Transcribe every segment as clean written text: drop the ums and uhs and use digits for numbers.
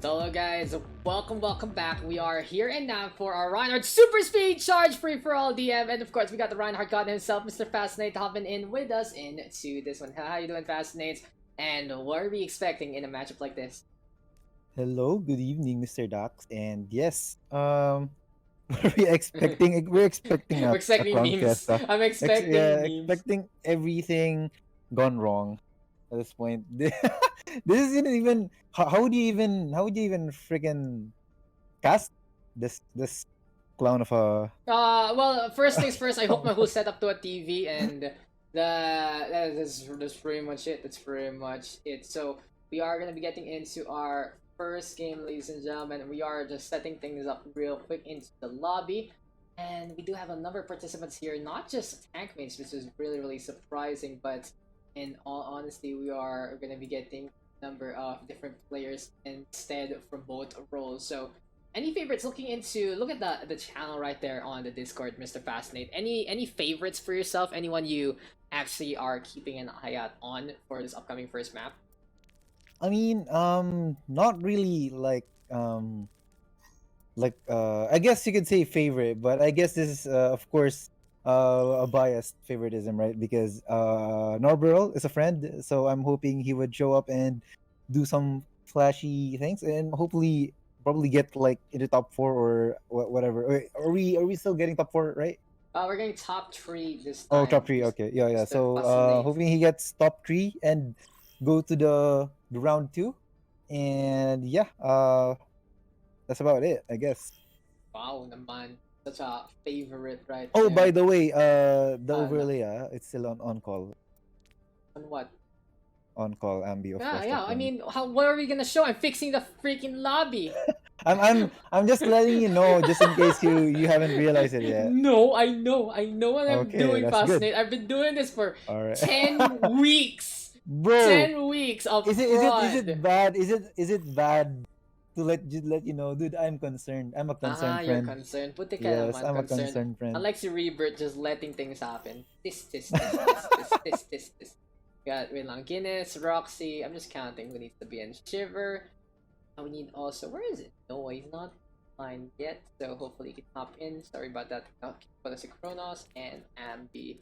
So hello guys, welcome back. We are here and now for our Reinhardt Super Speed Charge Free for All DM, and of course we got the Reinhardt God himself, Mr. Fascinate, hopping in with us into this one. How you doing, Fascinate? And what are we expecting in a matchup like this? Hello, good evening, Mr. Daks. And yes, what are we expecting? We're expecting We're a expecting clown memes. fiesta. I'm expecting memes. Expecting everything gone wrong at this point. This isn't even how would you even freaking cast this clown of a Well, first things first. I hook my whole setup to a TV, and that's pretty much it. That's pretty much it. So we are gonna be getting into our first game, ladies and gentlemen. We are just setting things up real quick into the lobby, and we do have a number of participants here, not just tank mates, which is really surprising. But in all honesty, we are gonna be getting a number of different players instead from both roles. So any favorites look at the channel right there on the Discord, Mr. Fascinate. Any favorites for yourself? Anyone you actually are keeping an eye out on for this upcoming first map? I mean, not really I guess you could say favorite, but I guess this is of course a biased favoritism, right? Because Norberl is a friend, so I'm hoping he would show up and do some flashy things, and hopefully probably get like into top 4 or whatever. Are we still getting top 4, right? We're getting top three this Oh, time. top 3. Okay, yeah. Mr. So Fascinate. hoping he gets top 3 and go to the round 2, and yeah, that's about it, I guess. Wow, naman. Such a favorite right Oh, there. by the way, the No. overlay, it's still on call. On what? On call, Ambi, of course. Yeah. That's I Ambi. mean, what are we gonna show? I'm fixing the freaking lobby. I'm just letting you know, just in case you haven't realized it yet. No, I know what I'm Okay, doing, that's good. Fascinate. I've been doing this for All right, 10 weeks. bro. 10 weeks of Is it fraud. bad? Is it bad to let you know, dude? I'm concerned. I'm a Ah, concerned you're friend. concerned. Puti ka Yes, naman, I'm a concerned. concerned friend. Unlike si Rebirth, just letting things happen. This. Got wait lang. Guinness, Roxy. I'm just counting who needs to be in Shiver. We need also, where is it? No, he's not fine yet. So hopefully he can hop in. Sorry about that. Okay, for the Chronos and Ambi.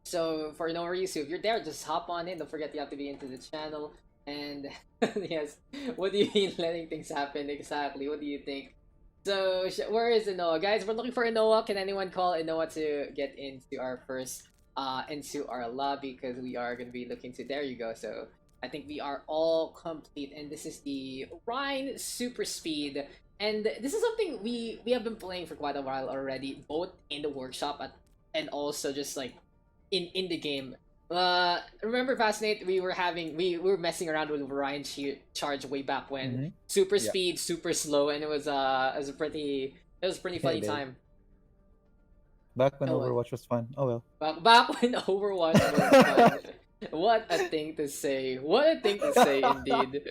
So for no reason, if you're there, just hop on in. Don't forget you have to be into the channel. And yes, what do you mean letting things happen exactly? What do you think? So where is Inoa, guys? We're looking for Inoa. Can anyone call Inoa to get into our first into our lobby? Because we are gonna be looking to. There you go. So I think we are all complete, and this is the Rhine Super Speed. And this is something we have been playing for quite a while already, both in the workshop and also just like in the game. Remember, Fascinate? We were messing around with Ryan Charge way back when. Mm-hmm. Super Yeah, speed, super slow, and it was a pretty yeah, funny it is. time. Back when Oh well. Overwatch was fun. Oh well. Back when Overwatch was fun. What a thing to say. What a thing to say indeed.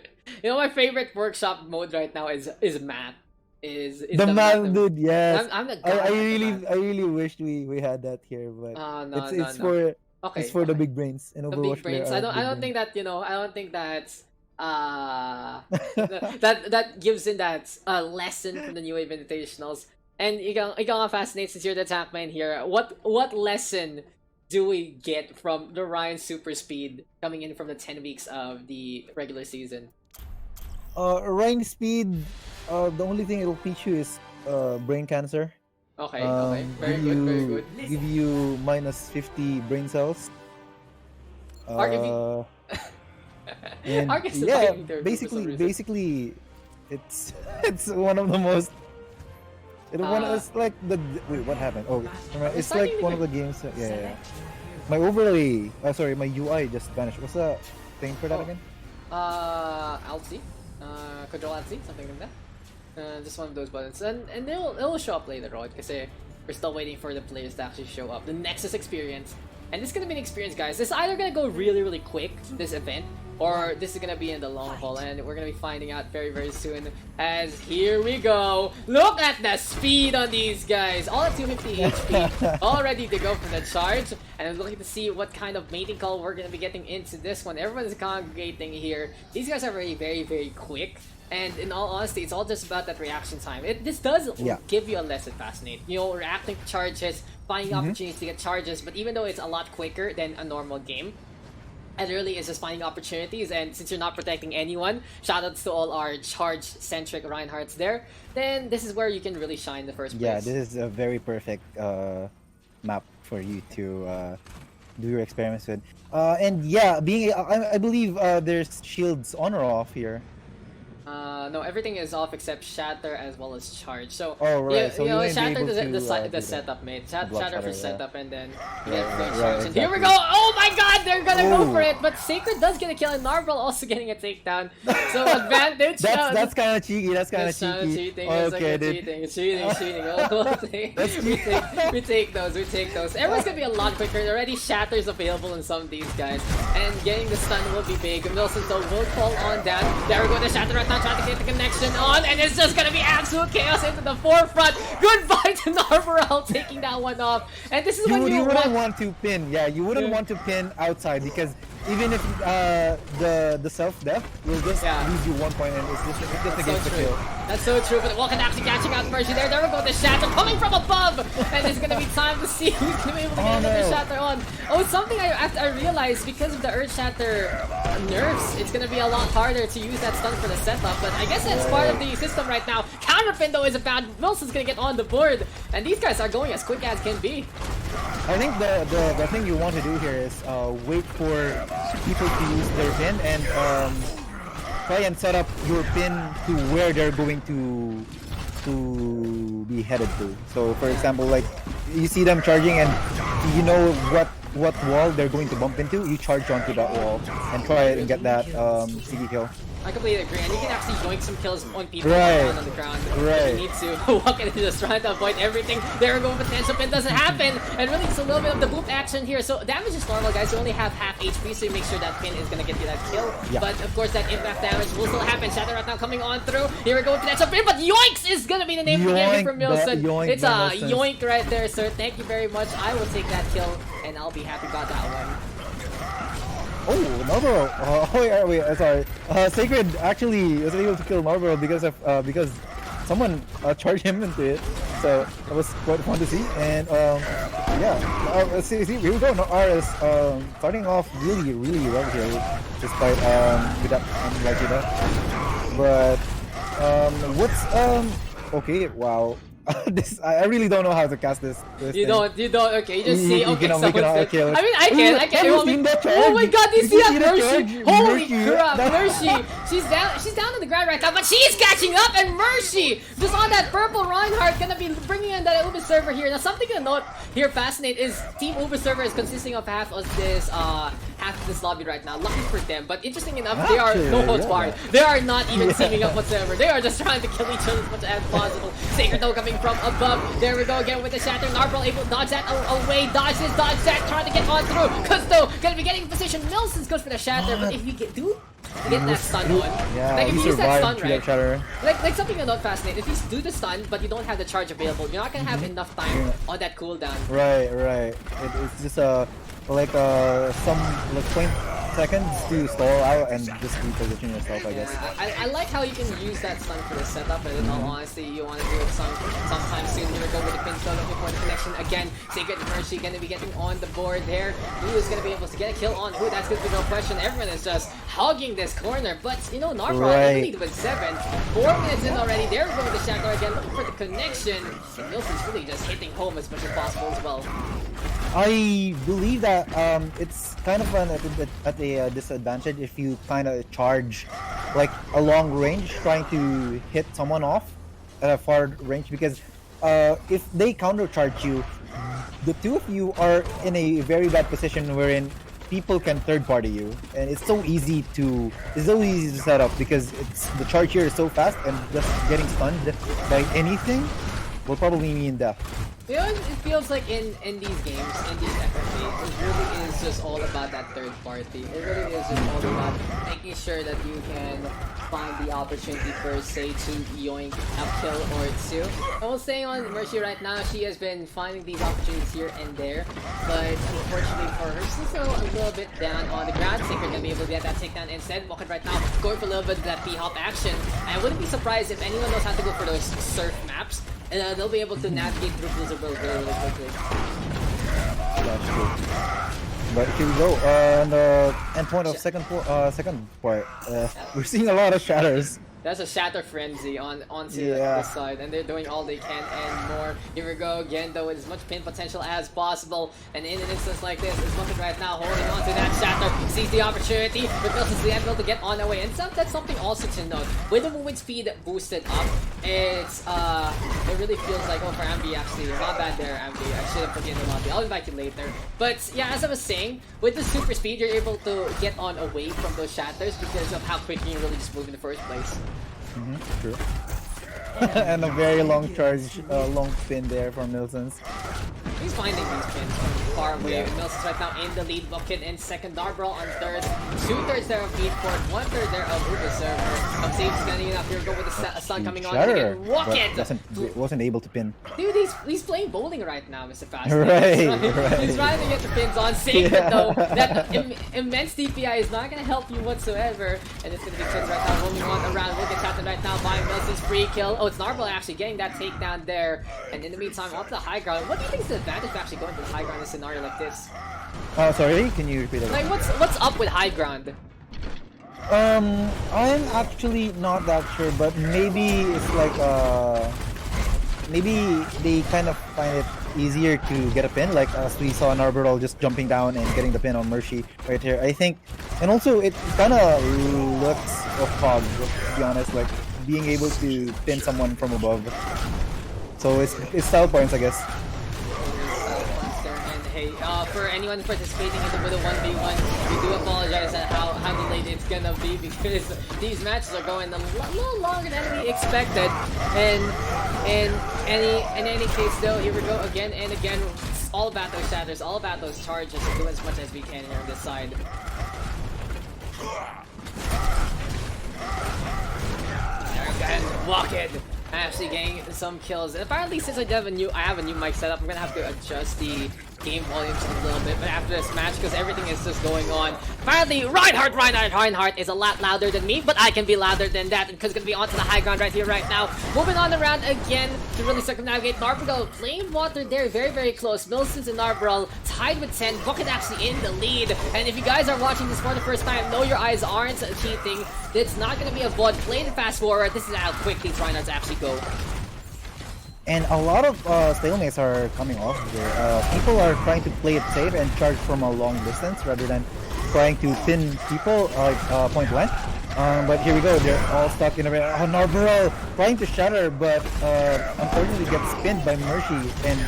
You know, my favorite workshop mode right now is math. Is The the math man, of. dude. Yes, I'm the I god at the math. really wished we had that here, but No, it's no, it's no. for it's Okay, for the okay. big brains, and The big Overwatch player brains. I are don't I big don't brains. think that, I don't think that that gives in that lesson from the new Invitationals. And ikaw nga Fascinate, since you're the tank man here, what lesson do we get from the Ryan Super Speed coming in from the 10 weeks of the regular season? Rhyme speed. The only thing it'll teach you is brain cancer. Okay, Give very good, very you good. give you minus 50 brain cells. Ark, if you Uh, and Ark is yeah, surviving there too for some basically reason. basically, it's it's one of the most. Uh, It's like the wait. What happened? Oh, we're it's like starting one to of the games. Yeah. My overlay. Sorry, my UI just vanished. What's the thing for that oh again? Alt C, Control Alt C, something like that. Just one of those buttons, and it'll show up later on because we're still waiting for the players to actually show up. The Nexus experience, and this is gonna be an experience, guys. This is either gonna go really quick, this event, or this is gonna be in the long haul, and we're gonna be finding out very, very soon. As here we go. Look at the speed on these guys. All at 250 HP, all ready to go for the charge. And I'm looking to see what kind of mating call we're gonna be getting into this one. Everyone's congregating here. These guys are very, very, very quick. And in all honesty, it's all just about that reaction time. This does give you a lesson, Fascinate. You know, reacting to charges, finding opportunities to get charges, but even though it's a lot quicker than a normal game, it really is just finding opportunities. And since you're not protecting anyone, shoutouts to all our charge-centric Reinhardts there, then this is where you can really shine in the first place. Yeah, this is a very perfect map for you to do your experiments with. And yeah, I believe there's shields on or off here. No, everything is off except Shatter as well as Charge. So, right. you know, Shatter the setup, mate. Shatter for setup, and then you get free charge. And here we go! Oh my god, they're gonna go for it! But Sacred does get a kill, and Narvel also getting a takedown. So, advantage. That's kind of cheeky. That's kind of cheeky. Cheating. Okay, it's cheating. We take those. Everyone's gonna be a lot quicker. Already Shatter's available in some of these guys. And getting the stun will be big. Wilson, though, will fall on down. There we go, the Shatter right now, trying to get the connection on, and it's just gonna be absolute chaos into the forefront. Goodbye to Narvarel taking that one off. And this is when you wouldn't want to pin. Yeah, you wouldn't want to pin outside, because even if the self-death will just lose you 1 point, and it's just against the kill. That's so true, but Walken actually catching out Mercy there. There we go, the Shatter coming from above! And it's gonna be time to see who's gonna be able to get another Shatter on. Oh, something I realized, because of the Earth Shatter nerfs, it's gonna be a lot harder to use that stun for the setup, but I guess that's part of the system right now. Counterpin though is about Wilson's gonna get on the board, and these guys are going as quick as can be. I think the thing you want to do here is wait for people to use their pin and try and set up your pin to where they're going to be headed to. So for example, like you see them charging and you know what wall they're going to bump into, you charge onto that wall and try and get that CG kill. I completely agree, and you can actually yoink some kills on people on the ground. You need to walk in and just try to avoid everything. There we go, potential pin doesn't happen, and really it's a little bit of the boop action here. So damage is normal, guys. You only have half HP, so you make sure that pin is gonna get you that kill. But of course, that impact damage will still happen. Shatter right now coming on through. Here we go with potential pin, but yoinks is gonna be the name of the game here from Milson. It's a yoink right there, sir. Thank you very much. I will take that kill, and I'll be happy about that one. Oh, Narvel! Wait, sorry. Sacred actually was able to kill Narvel because someone charged him into it. So that was quite fun to see. And yeah, let's see. Here we go. RS starting off really well here, despite with that Lijiang. But what's okay? Wow. I really don't know how to cast this you don't, okay, you just see, okay, someone's dead. I mean, I can. Oh my god, you see that Mercy? Holy crap, Mercy! She's down on the ground right now, but she's catching up, and Mercy! Just on that purple Reinhardt, gonna be bringing in that Uber server here. Now, something to note here, Fascinate, is Team Uber server is consisting of half of this lobby right now. Lucky for them, but interesting enough, they are no holds barred. They are not even teaming up whatsoever. They are just trying to kill each other as much as possible. Sacred though coming from above. There we go again with the Shatter. Narvel able to dodge that away. Dodge that, trying to get on through. Custo gonna be getting in position. Nelson's goes for the Shatter, but if you get that stun on, like if you use that stun, right? Like something to not Fascinate. If you do the stun, but you don't have the charge available, you're not gonna have enough time on that cooldown. Right. It's just some 20 seconds to stall out and just reposition yourself, I guess. I like how you can use that stun for the setup, but in all honesty, you want to do it sometime soon. Here we go with the pin still looking for the connection again. Sacred Mercy gonna be getting on the board there. Who is gonna be able to get a kill on who? That's gonna be no question. Everyone is just hogging this corner, but you know, Narval lead with 7. 4 minutes in already. There we go with the Shackle again, looking for the connection. And Nilson's really just hitting home as much as possible as well. I believe that it's kind of at a disadvantage if you kind of charge like a long range trying to hit someone off at a far range, because if they counter charge you, the two of you are in a very bad position wherein people can third party you, and it's so easy to set up because the charge here is so fast, and just getting stunned by anything will probably mean death. You know, it feels like in these games, in these FFAs, it really is just all about that third party. It really is just all about making sure that you can find the opportunity per se to yoink a kill or two. I was saying on Mercy right now, she has been finding these opportunities here and there, but unfortunately for her, she's still a little bit down on the ground. Tinker gonna be able to get that takedown instead. Walking right now, going for a little bit of that B-hop action. I wouldn't be surprised if anyone knows how to go for those surf maps, and they'll be able to navigate through Blizzard World really, really quickly. That's true. But here we go. On the endpoint of second part, we're seeing a lot of shatters. That's a shatter frenzy onto this side, and they're doing all they can and more. Here we go again, though, with as much pin potential as possible. And in an instance like this, is looking right now holding on to that shatter, sees the opportunity, but misses the anvil to get on their way. And that's something also to note. With the movement speed boosted up, it really feels like, oh, for Ambi actually, not bad there, Ambi. I should have put you in the lobby. I'll be back to you later. But yeah, as I was saying, with the super speed, you're able to get on away from those shatters because of how quickly you really just move in the first place. True. And a very long charge, long spin there from Milsons. He's finding these pins from far away. Milsons right now in the lead. Bucket in second. Darbral on third. 2/3 there of Beatport. 1/3 there of Uber server. Upsave's gonna need enough. Here we go with the sun coming on. Shatter, Bucket! wasn't able to pin. Dude, he's playing bowling right now, Mr. Fascinate. Right. He's trying to get the pins on. Sacred though. That immense DPI is not gonna help you whatsoever. And it's gonna be pinned right now. Rolling on around. We'll get tapped right now by Milson's free kill. Oh, it's Narbal actually getting that takedown there. And in the meantime, off the high ground. What do you think is the advantage of actually going to the high ground in a scenario like this? Sorry, can you repeat that? Like, what's up with high ground? I'm actually not that sure, but maybe it's like maybe they kind of find it easier to get a pin, like as we saw Narberol just jumping down and getting the pin on Mercy right here. I think, and also it kind of looks a fog, to be honest, like being able to pin someone from above. So it's style points, I guess. Hey, for anyone participating in the 1v1, we do apologize at how delayed it's gonna be because these matches are going a little longer than we expected. And in any case, though, here we go again and again. It's all about those shatters, all about those charges, and do as much as we can here on this side. There again, walk it. I'm actually getting some kills. And apparently, since I have a new mic setup, I'm gonna have to adjust the game volume just a little bit. But after this match, because everything is just going on, apparently Reinhardt is a lot louder than me, but I can be louder than that because it's gonna be onto the high ground right here, right now. Moving on around again to really circumnavigate. Narbrel playing water there, very, very close. Milsons and Narbrel tied with 10. Bucket actually in the lead. And if you guys are watching this for the first time, know your eyes aren't cheating. It's not gonna be a VOD. Play the fast forward. This is how quick these Reinhardts actually go. And a lot of stalemates are coming off here. People are trying to play it safe and charge from a long distance rather than trying to pin people like point blank. But here we go, they're all stuck in a Narborough trying to shatter, but unfortunately gets pinned by Mercy. And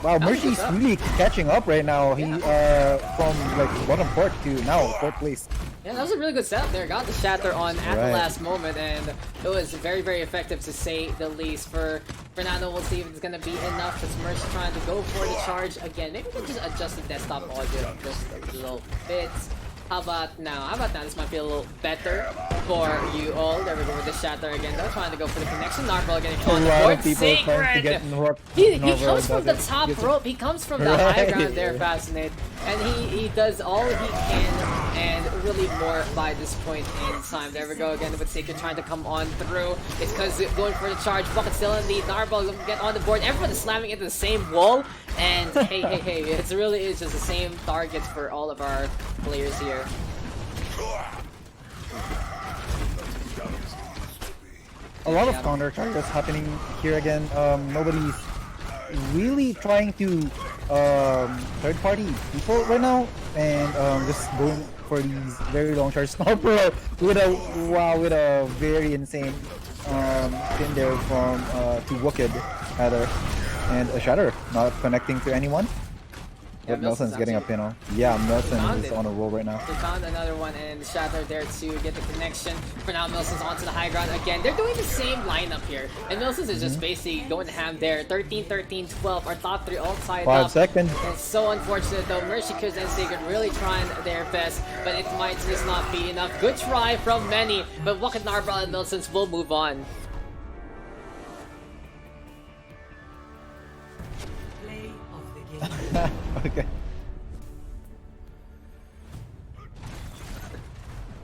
wow, Mercy's really catching up right now. He from like bottom port to now fourth place. Yeah, that was a really good setup there. Got the shatter on at the last moment, and it was very, very effective to say the least. For Fernando, we'll see if it's gonna be enough. Because Mercy trying to go for the charge again. Maybe we can just adjust the desktop audio just a little bit. How about now? This might be a little better for you all. There we go with the shatter again. They're trying to go for the connection. Narval getting on the board. Sacred! He comes from the top rope. He comes from the high ground there, Fascinate. And he does all he can and really more by this point in time. There we go again with Sacred trying to come on through. It's because going for the charge. Bucket still in the lead. Narval will get on the board. Everyone is slamming into the same wall. And hey, it really is just the same targets for all of our players here. A lot of counter charges happening here again. Nobody's really trying to third party people right now, and just going for these very long charges. Snarper with a very insane pin there from to Wicked rather, and a shatter not connecting to anyone. But Milson's Nelson's getting a actually- pin on. Yeah, Nelson found is it. on a roll right now. They found another one and Shatter there to get the connection. For now, Milson's onto the high ground again. They're doing the same lineup here. And Milson's is just basically going ham there. 13, 13, 12. Our top three all tied 5 up. seconds. It's so unfortunate though. Mercy Kids and they could really try their best, but it might just not be enough. Good try from many, but Wakat Narbra and Milson's will move on. Play of the game. Okay.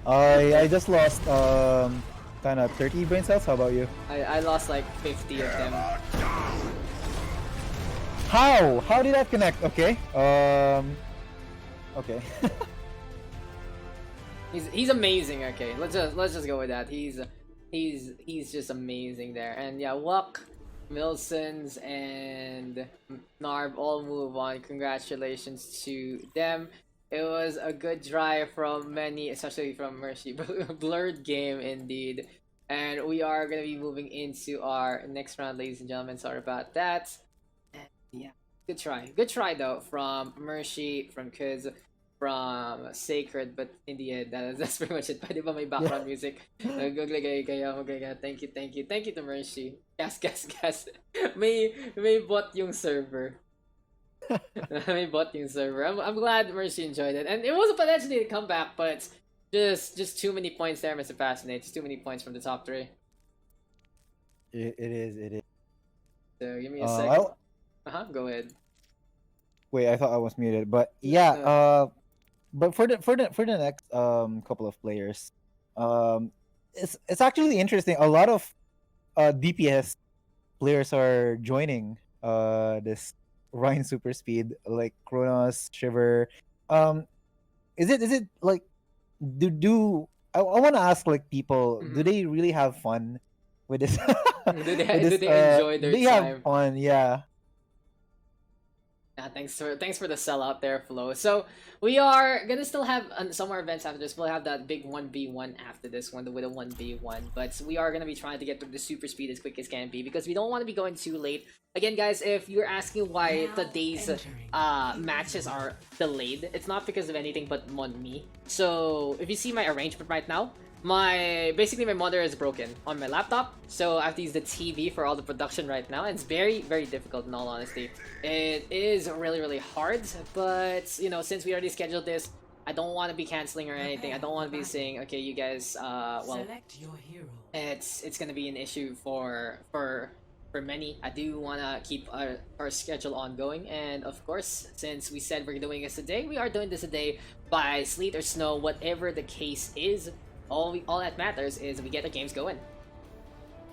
I just lost kind of 30 brain cells. How about you? I lost like 50 of them. How? How did that connect? Okay. Okay. He's amazing. Okay, let's just go with that. He's just amazing there. And yeah, Wak, Milsons, and Narb all move on. Congratulations to them. It was a good drive from many, especially from Mercy. Blurred game indeed. And we are gonna be moving into our next round, ladies and gentlemen. Sorry about that. And yeah, good try. Good try though from Mercy, from Kids, from Sacred, but in the end, that's pretty much it. Pwede ba may background music? Thank you to Mercy. Gas. May bot yung server. May bot yung server. I'm glad Mercy enjoyed it, and it was a potentially a comeback, but just too many points there, Mr. Fascinate. Just too many points from the top three. It is. So give me a second. I'll... Go ahead. Wait, I thought I was muted, but yeah. But for the next couple of players, it's actually interesting. A lot of DPS players are joining this Rhine Super Speed, like Kronos, Shiver. Is it like I want to ask like people, do they really have fun with this? Do they enjoy their they time? have fun, yeah. Yeah, thanks for the sellout there, Flo. So we are gonna still have some more events after this. We'll have that big 1v1 after this one with a 1v1, but we are gonna be trying to get through the super speed as quick as can be because we don't want to be going too late. Again, guys, if you're asking why today's matches are delayed, it's not because of anything but me. So if you see my arrangement right now, basically my monitor is broken on my laptop, so I have to use the TV for all the production right now, and it's very difficult in all honesty. It is really hard, but you know, since we already scheduled this, I don't want to be canceling or anything. I don't want to be saying, okay, you guys, well, Select your hero. it's gonna be an issue for many. I do want to keep our schedule ongoing, and of course, since we said we're doing this today, we are doing this today by sleet or snow, whatever the case is. All that matters is we get the games going.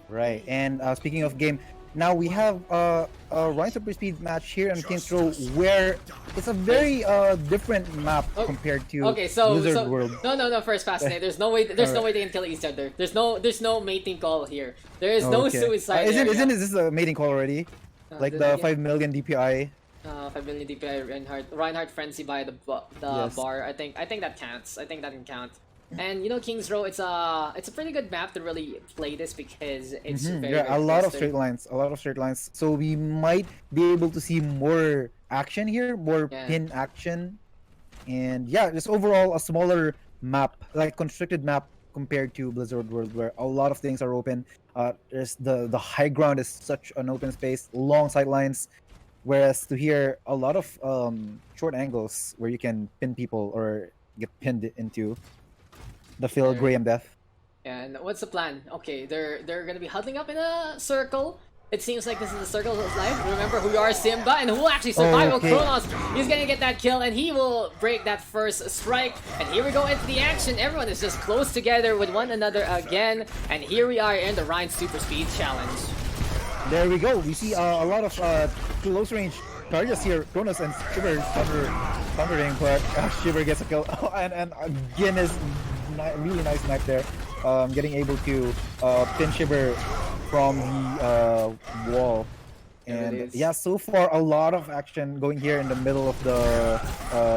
Right, and speaking of game, now we have a Rhine Super Speed match here in Kings Row where it's a very different map compared to Blizzard World. No, first Fascinate. There's no way they can kill each other. There's no mating call here. There is no suicide. Isn't this a mating call already? Like the 5 million DPI. 5 million DPI Reinhardt frenzy by the Yes. bar. I think that counts. I think that can count. And you know, Kings Row, it's a pretty good map to really play this because it's very a lot of consistent. straight lines. So we might be able to see more action here, more pin action, and yeah, just overall a smaller map, like constricted map compared to Blizzard World, where a lot of things are open. There's the high ground is such an open space, long sight lines, whereas to here a lot of short angles where you can pin people or get pinned into. The Phil Graham death. And what's the plan? Okay, they're gonna be huddling up in a circle. It seems like this is the circle of life. Remember who you are, Simba, and who will actually survive? Okay. Kronos, he's gonna get that kill, and he will break that first strike. And here we go into the action. Everyone is just close together with one another again. And here we are in the Rhine Super Speed Challenge. There we go. We see a lot of close range targets here. Kronos and Shiver thundering, but Shiver gets a kill. and again is really nice knife there. Getting able to pin Shiver from the wall. And yeah, so far a lot of action going here in the middle of the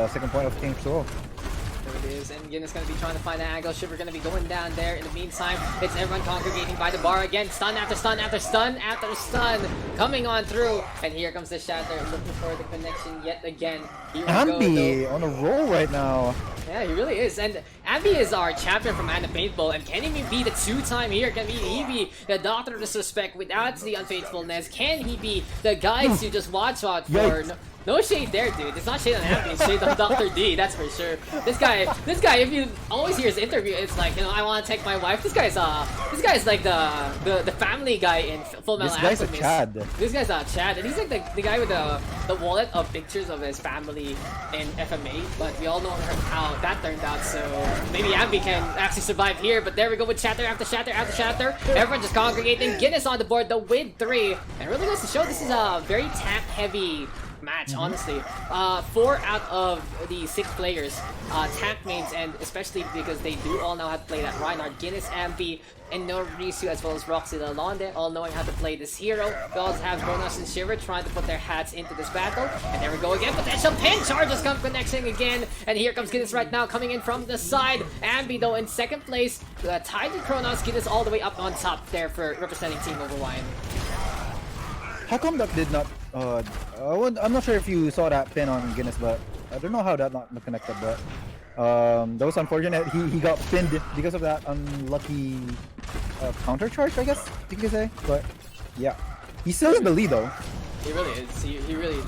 second point of Kings Row. There we it is. And Guinness gonna be trying to find an angle. Shiver gonna be going down there. In the meantime, it's everyone congregating by the bar again. Stun after stun after stun after stun. Coming on through. And here comes the Shatter looking for the connection yet again. Here we go, Ambi though. on a roll right now. Yeah, he really is. And Ambi is our champion from Anna Paintball. And can he be the two-time here? Can he be the Doctor of Disrespect without the unfaithfulness? Can he be the guy to just watch out for? Yikes. No shade there, dude. It's not shade on Ambi, it's shade on Dr. D, that's for sure. This guy, if you always hear his interview, it's like, you know, I want to take my wife. This guy's like the family guy in Full Metal This guy's a Alchemist. Chad. This guy's a Chad, and he's like the guy with the wallet of pictures of his family in FMA. But we all know how that turned out, so maybe Ambi can actually survive here. But there we go with Shatter after Shatter after Shatter. Everyone just congregating. Guinness on the board, the win 3, and it really goes to show this is a very tank-heavy match, honestly. 4 out of the 6 players, tank mains, and especially because they do all know how to play that. Reinhardt, Guinness, Ambi, and Norisu, as well as Roxy Lalonde, all knowing how to play this hero. We also have Kronos and Shiver trying to put their hats into this battle. And there we go again. Potential pin charges come connecting again. And here comes Guinness right now, coming in from the side. Ambi, though, in second place, tied with Kronos. Guinness all the way up on top there for representing Team Overwine. How come that did not? I'm not sure if you saw that pin on Guinness, but I don't know how that not connected. But that was unfortunate. He got pinned because of that unlucky counter charge, I guess you could say. But yeah, he's still in the lead though. He really is. He really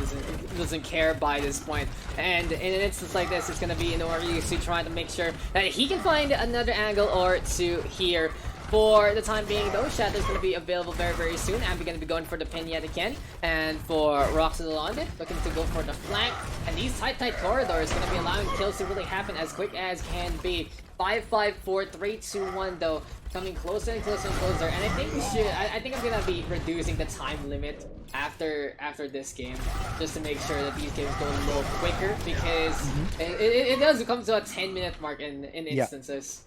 doesn't care by this point. And in an instance like this, it's gonna be Norisu trying to make sure that he can find another angle or two here. For the time being, though, Shatter's going to be available very, very soon. Ambi going to be going for the pin yet again. And for Roxy Lalonde, looking to go for the flank. And these tight corridors going to be allowing kills to really happen as quick as can be. 5, 5, 4, 3, 2, 1, though, coming closer and closer and closer. And I think we should. I think I'm going to be reducing the time limit after this game, just to make sure that these games go a little quicker, because it does come to a 10-minute mark in instances.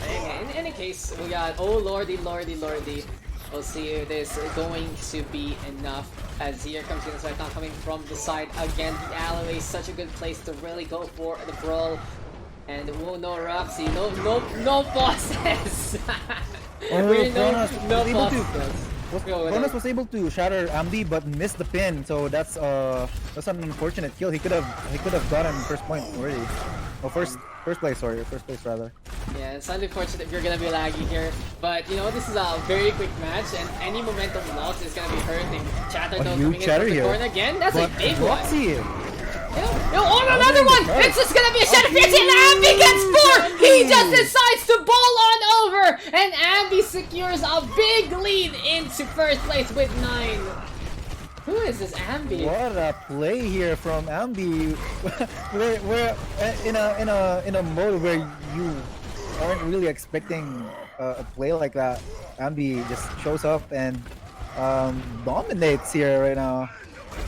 In any case, we got, oh lordy. We'll see if this is going to be enough, as here comes Guinness right now coming from the side again. The alleyway is such a good place to really go for the brawl. And oh no, Roxy, no bosses. No bosses. Kronos was able to shatter Ambi but missed the pin, so that's an unfortunate kill. He could have gotten first point already. Oh, first place rather. Yeah, it's unfortunate if you're gonna be laggy here, but you know, this is a very quick match, and any momentum loss is gonna be hurting. Chatter though coming in from the corner again. That's a big one. Oh, another one! It's just gonna be a Shatter Fierce, and Ambi gets 4! He just decides to ball on over! And Ambi secures a big lead into first place with 9. Who is this Ambi? What a play here from Ambi. we're in a mode where you aren't really expecting a play like that. Ambi just shows up and dominates here right now.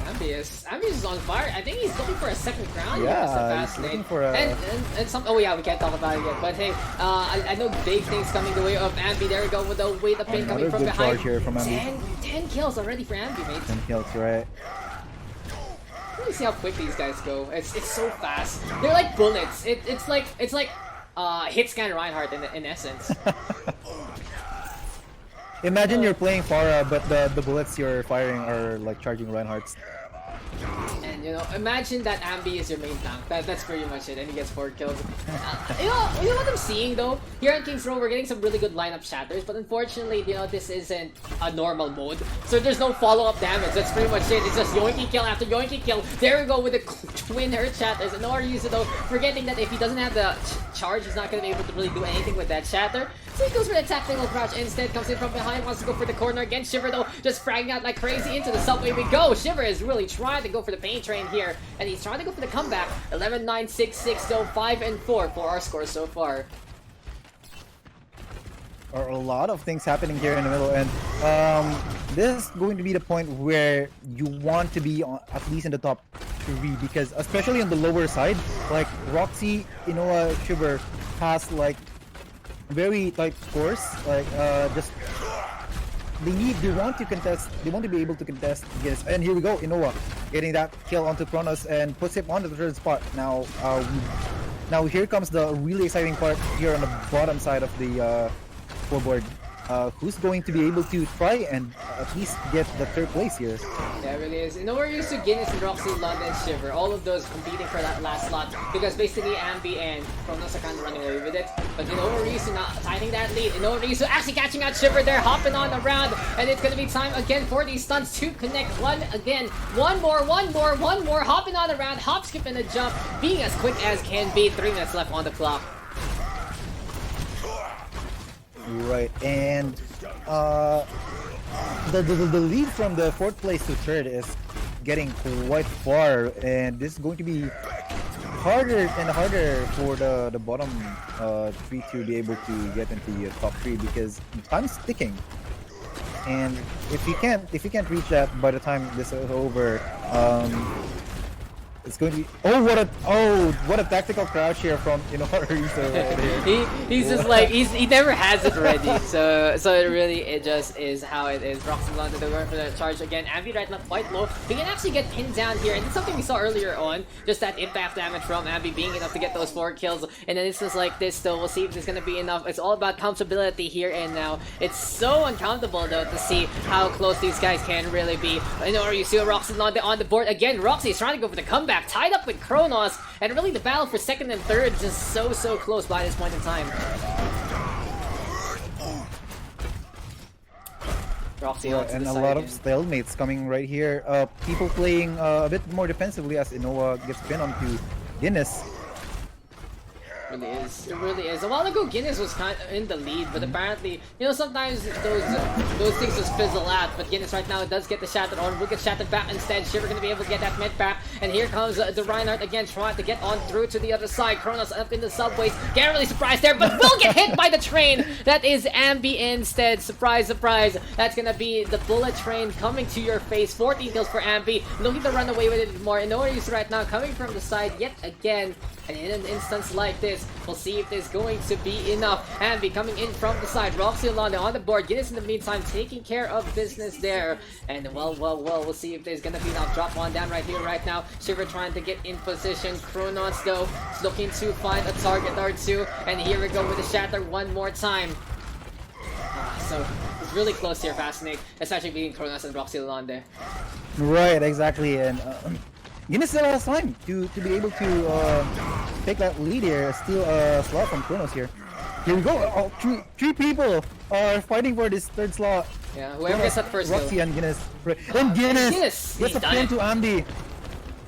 Ambi is on fire. I think he's looking for a second crown. Yeah, he's looking for a... and some. Oh yeah, we can't talk about it yet. But hey, I know big things coming the way of Ambi. There we go with the weight of pin coming from behind. Here from Ambi. 10 kills already for Ambi, mate. 10 kills, right? Let me see how quick these guys go. It's so fast. They're like bullets. It's like hit scan Reinhardt in essence. Imagine you're playing Pharah, but the bullets you're firing are like charging Reinhardt's. And you know, imagine that Ambi is your main tank. That's pretty much it, and he gets 4 kills. You know what I'm seeing though? Here on King's Row, we're getting some really good lineup shatters, but unfortunately, you know, this isn't a normal mode, so there's no follow-up damage. That's pretty much it. It's just yoinky kill after yoinky kill. There we go with the twin hurt shatters, and Norisu though, forgetting that if he doesn't have the charge, he's not gonna be able to really do anything with that shatter. So he goes for the tactical crouch instead, comes in from behind, wants to go for the corner again. Shiver though, just fragging out like crazy into the subway we go. Shiver is really trying to go for the pain train here, and he's trying to go for the comeback. 11-9, 6-6, though 5-4 for our score so far. Are a lot of things happening here in the middle, and this is going to be the point where you want to be at least in the top 3, because especially on the lower side, like Roxy, Inoa, Shiver has like very tight scores. Like just they want to contest. They want to be able to contest against. And here we go, Inoa getting that kill onto Kronos and puts him on the third spot. Now here comes the really exciting part here on the bottom side of the scoreboard. Who's going to be able to try and at least get the third place here? Yeah, it really is. You know, we're used to Guinness and Roxy, London, Shiver, all of those competing for that last slot because basically Ambi and Kronos are kind of running away with it. But you know, we're used to not finding that lead. You know, we're used to actually catching out Shiver there, hopping on around, and it's gonna be time again for these stunts to connect. One more, hopping on around, hop, skip, and a jump, being as quick as can be. 3 minutes left on the clock. Right, and the lead from the fourth place to third is getting quite far, and this is going to be harder and harder for the bottom three to be able to get into the top three because time's ticking. And if you can't reach that by the time this is over, it's going to be what a tactical crouch here from Arisa right here. He's just like he never has it ready, so it just is how it is. Roxy London, they're going for the charge again. Ambi right now quite low. He can actually get pinned down here, and it's something we saw earlier on. Just that impact damage from Ambi being enough to get those 4 kills, and then it's just like this. Though we'll see if it's gonna be enough. It's all about countability here and now. It's so uncountable though to see how close these guys can really be. You see Roxy London on the board again. Roxy is trying to go for the comeback. Tied up with Kronos, and really the battle for second and third just so close by this point in time. Roxy and a lot of stalemates coming right here. People playing a bit more defensively as Inoa gets pinned onto Guinness. It really is. A while ago, Guinness was kind of in the lead, but apparently, sometimes those things just fizzle out. But Guinness right now does get the shattered on. Will get shattered back instead. Shiver gonna be able to get that mid back, and here comes the Reinhardt again, trying to get on through to the other side. Kronos up in the subways. Can't really surprise there, but will get hit by the train. That is Ambi instead. Surprise, surprise. That's gonna be the bullet train coming to your face. 14 kills for Ambi. Looking to run away with it more. And Noris right now coming from the side yet again. And in an instance like this, we'll see if there's going to be enough. Ambi coming in from the side. Roxy London on the board. Guinness in the meantime taking care of business there. And well, we'll see if there's gonna be enough. Drop one down right here, right now. Shiver trying to get in position. Kronos though is looking to find a target or two. And here we go with the shatter one more time. So it's really close here, Fascinate. Especially beating Kronos and Roxy London. Right, exactly, and Guinness still has time to be able to take that lead here, steal a slot from Kronos here. Here we go. Three people are fighting for this third slot. Yeah, whoever gets that first Roxy kill. and Guinness. And Guinness gets a pin to Ambi.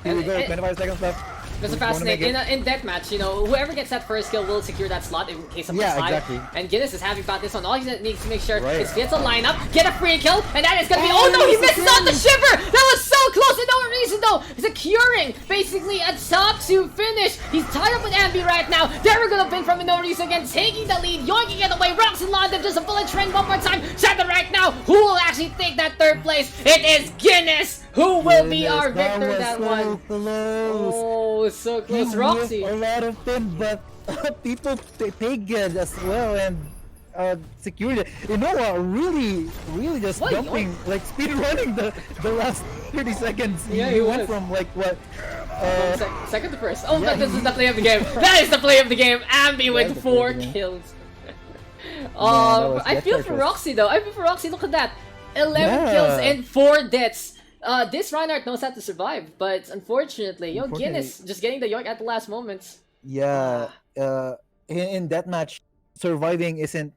Here we go. 25 seconds left. There's a Fascinate in Deathmatch, whoever gets that first kill will secure that slot in case of a slide. Exactly. And Guinness is happy about this one. All he needs to make sure is gets a lineup, get a free kill, and that is gonna be. Oh no, he misses out the Shiver! That was so close, and no reason though. Securing basically a top 2 finish. He's tied up with Ambi right now. There we're gonna pin from Minoris again, taking the lead, yoinking it away. Roxy London just a bullet train one more time. Shatter right now. Who will actually take that third place? It is Guinness. Who will be our victor that one? Close. Oh, so close. Roxy. A lot of pin, but people pay good as well and secured it. Really just dumping, like speed running the last 30 seconds. Yeah, he went from like what? Second to first. Oh, but this is the play of the game. That is the play of the game. Ambi with 4 kills. I feel for Roxy though. Look at that. 11 kills and 4 deaths. This Reinhardt knows how to survive, but unfortunately, Guinness just getting the yoink at the last moments. Yeah, in that match, surviving isn't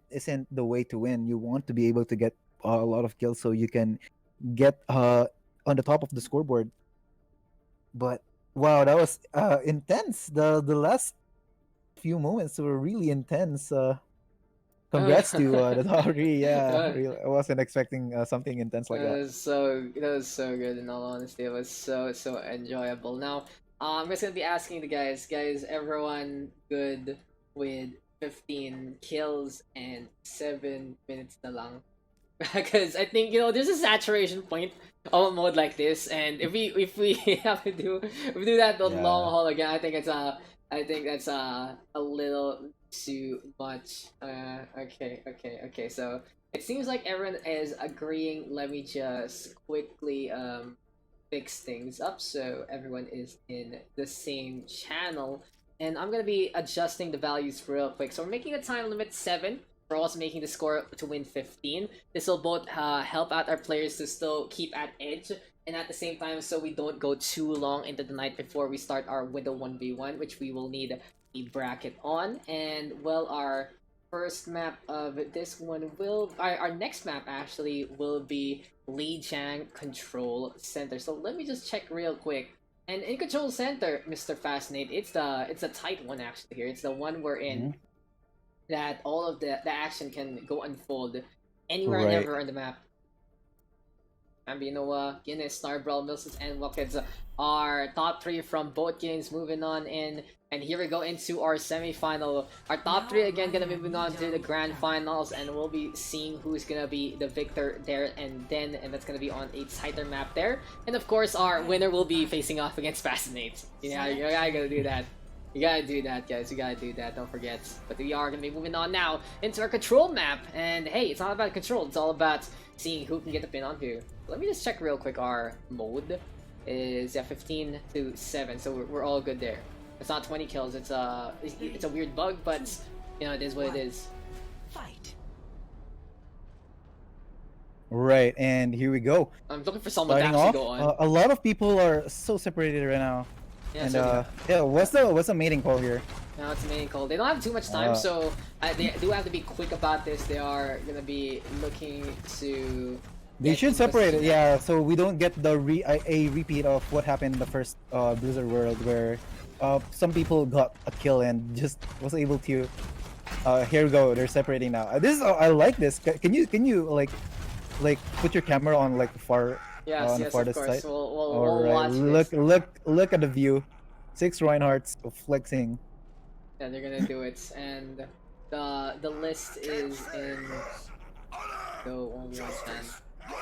the way to win. You want to be able to get a lot of kills so you can get on the top of the scoreboard. But wow, that was intense. The last few moments were really intense. Congrats to the Tauri. Yeah, really, I wasn't expecting something intense like that. That was so good. In all honesty, it was so enjoyable. Now, I'm just gonna be asking the guys, everyone good with 15 kills and 7 minutes na lang? Because I think there's a saturation point of a mode like this, and if we have to do that the long haul again, I think that's a little too much. Okay. So it seems like everyone is agreeing. Let me just quickly fix things up so everyone is in the same channel. And I'm gonna be adjusting the values real quick. So we're making the time limit 7. We're also making the score to win 15. This will both help out our players to still keep at edge, and at the same time so we don't go too long into the night before we start our Widow 1v1, which we will need a bracket on. And well, our first map of this one will... Our next map actually will be Lijiang Control Center. So let me just check real quick. And in Control Center, Mr. Fascinate, it's a tight one actually here. It's the one we're in. That all of the action can go unfold anywhere and ever on the map. Ambinoa, Guinness, Starbrawl, Milsons, and Wackets are top 3 from both games moving on in. And here we go into our semi-final. Our top 3 again gonna be moving on to the grand finals, and we'll be seeing who's gonna be the victor there and then, and that's gonna be on a tighter map there. And of course, our winner will be facing off against Fascinate. Yeah, you gotta do that. You gotta do that, guys. You gotta do that. Don't forget. But we are gonna be moving on now into our control map. And hey, it's not about control. It's all about seeing who can get the pin on who. Let me just check real quick. Our mode is 15 to 7, so we're all good there. It's not 20 kills. It's a weird bug, but you know it is what it is. Fight. Right, and here we go. I'm looking for someone to Starting actually off, go on. a lot of people are so separated right now. Yeah, And so yeah, what's the mating call here? now it's a main call. They don't have too much time, so they do have to be quick about this. They are gonna be looking to. They get should into separate it, the- yeah, so we don't get the a repeat of what happened in the first Blizzard World, where some people got a kill and just was able to. Here we go. They're separating now. This is I like this. Can you like put your camera on like far Yes, on the yes, of farthest course. side? We'll watch Look this. look at the view. 6 Reinhardts flexing. Yeah, they're gonna do it, and the list is in. Go on one stand.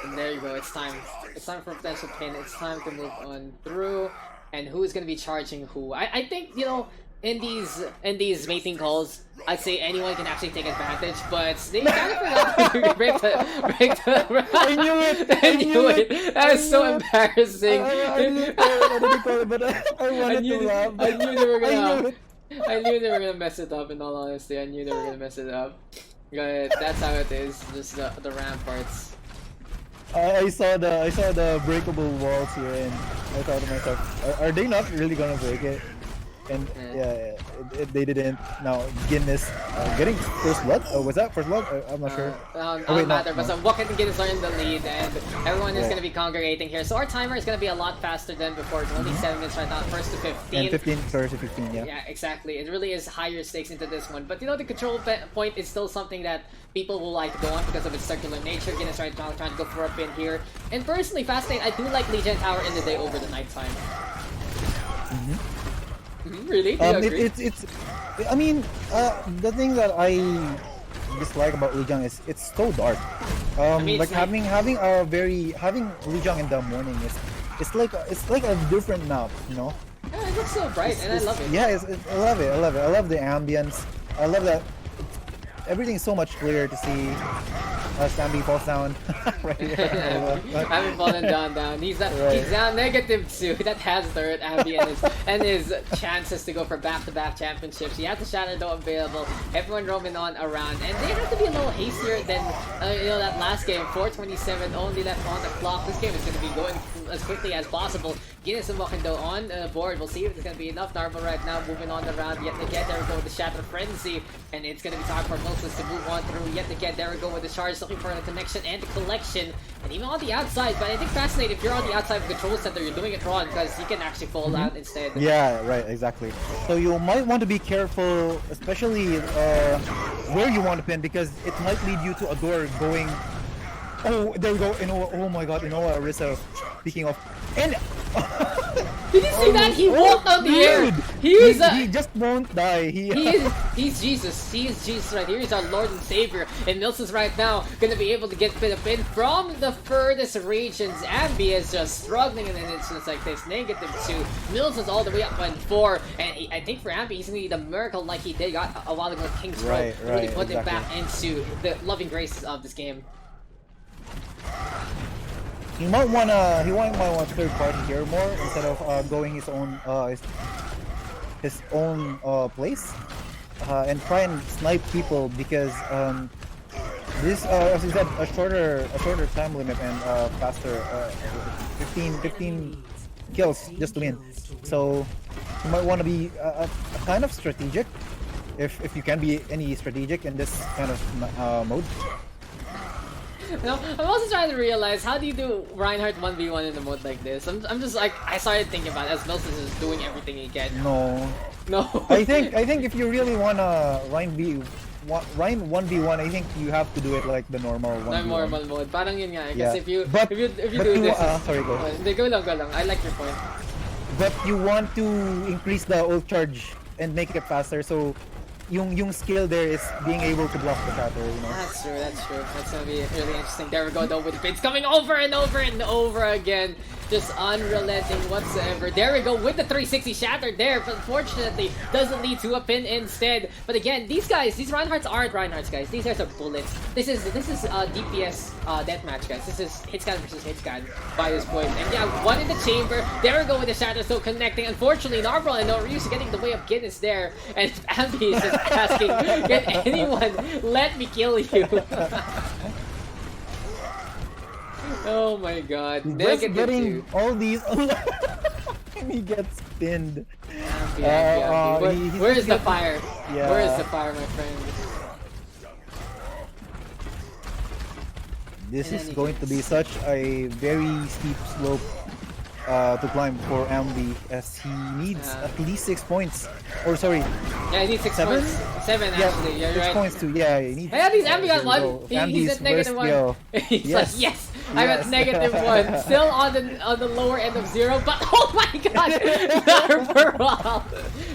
And there you go. It's time. It's time for a potential pin. It's time to move on through. And who's gonna be charging who? I think in these mating calls, I'd say anyone can actually take advantage, but they kind of forgot to break the. I knew it! I knew it. That is so embarrassing. I didn't call it, but I wanted to laugh. I knew they were I gonna. knew it. I knew they were gonna mess it up. In all honesty, I knew they were gonna mess it up. But that's how it is. Just the ramparts. I saw the breakable walls here, and I thought to myself, are they not really gonna break it? And yeah, they didn't. Now Guinness getting first blood. Oh, was that first blood? I'm not sure. Doesn't matter, but so Wackett and Guinness are in the lead, and everyone is gonna be congregating here. So our timer is gonna be a lot faster than before. It's only 7 minutes right now, first to 15. And 15, first to 15, yeah. Yeah, exactly. It really is higher stakes into this one. But the control point is still something that people will like to go on because of its circular nature. Guinness right now trying to go for a pin here. And personally, Fascinate, I do like Lijiang Tower in the day over the nighttime. Really? Do you agree? It's. I mean, the thing that I dislike about Lijiang is it's so dark. mean, Like it's like- having Lijiang in the morning is it's like a different map, you know. Yeah, it looks so bright, and I love it. Yeah, I love it. I love the ambience. I love that everything's so much clearer to see. Sambi falls down right here. Haven't fallen down. He's down -2. That has the hurt Abby and his chances to go for back-to-back championships. He has the Shatter Dome available. Everyone roaming on around, and they have to be a little hastier than that last game. 4:27 only left on the clock. This game is going to be going as quickly as possible. Guinness and Wakando on the board. We'll see if it's going to be enough. Narble right now moving on around yet again. There we go with the Shatter Frenzy, and it's going to be time for Moses to move on through yet again. There we go with the charge, looking for the connection and the collection, and even on the outside. But I think Fascinate, if you're on the outside of the control center, you're doing it wrong because you can actually fall out instead. Yeah, right, exactly. So you might want to be careful, especially where you want to pin, because it might lead you to a door going. Oh, there we go. Oh my God, Arisa, speaking of, and Did you see that? He walked out the air. He just won't die. He's Jesus. He is Jesus right here. He's our Lord and Savior. And Nilsson's right now gonna be able to get a pin from the furthest regions. Ambi is just struggling in an instance like this. -2. Nilsson's all the way up on 4. And I think for Ambi, he's gonna need a miracle like he did a while ago with King's Row Right, to really put him exactly. back into the loving graces of this game. he might want third party here more instead of going his own place and try and snipe people because this as you said a shorter time limit and faster 15 kills just to win. So you might want to be a kind of strategic if you can be any strategic in this kind of mode. No, I'm also trying to realize how do you do Reinhardt 1v1 in a mode like this? I'm just like I started thinking about it as Milson is doing everything he can. No. I think if you really wanna Ryan 1v1, I think you have to do it like the normal 1v1. Normal mode. Parang yun nga. Yeah. Kasi if you But do this, sorry, go. Go lang. I like your point. But you want to increase the ult charge and make it faster, so yung skill there is being able to block the shatter, you know. That's true. That's gonna be really interesting. There we go though with the pins coming over and over and over again. Just unrelenting whatsoever. There we go with the 360 shatter there, but unfortunately doesn't lead to a pin instead. But again, these Reinhardts aren't Reinhardts, guys. These guys are bullets. This is DPS deathmatch, guys. This is hitscan versus hitscan by this point. And yeah, one in the chamber. There we go with the shatter still connecting. Unfortunately, Narvel and Noruse getting in the way of Guinness there. And Ambi is just asking, can anyone let me kill you? Oh my god. Just getting all these and he gets pinned. Where is the fire? Yeah. Where is the fire, my friend? This is going to be such a very steep slope to climb for Ambi as he needs at least 6 points. Or sorry, yeah, he needs 6 7? points. 7 actually, yeah, you're 6 right. points too. Yeah, he needs. Hey, at least Ambi got there we 1. go. He's at negative 1. He's Yes. like, yes, I'm at Yes. negative 1. Still on the lower end of 0, but oh my god! Narvel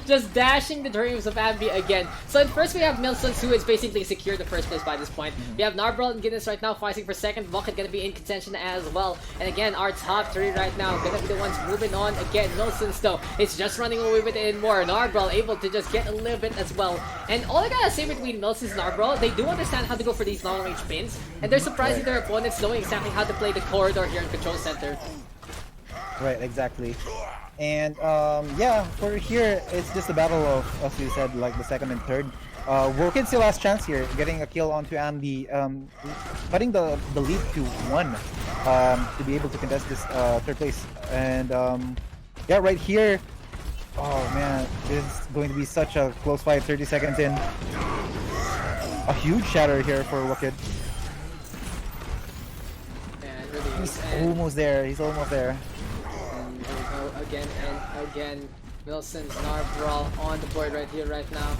just dashing the dreams of Ambi again. So at first we have Milson, who is basically secured the first place by this point. We have Narvel and Guinness right now fighting for second. Bucket gonna be in contention as well. And again, our top 3 right now gonna be the ones moving on. Again, Milson's though, it's just running away with it more. Narvel able to just get a little bit as well. And all I gotta say between Milson's and Narvel, they do understand how to go for these long-range pins. And they're surprising their opponents knowing exactly how to play the corridor here in Control Center. Right, exactly. And yeah, for here it's just a battle of, as you said, like the second and third. Woken still has chance here, getting a kill onto Ambi, cutting the lead to 1 to be able to contest this third place. And yeah, right here, oh man, this is going to be such a close fight. 30 seconds in, a huge shatter here for Wicked. He's almost there. And there we go again and again. Milson's Narvel on the board right here, right now.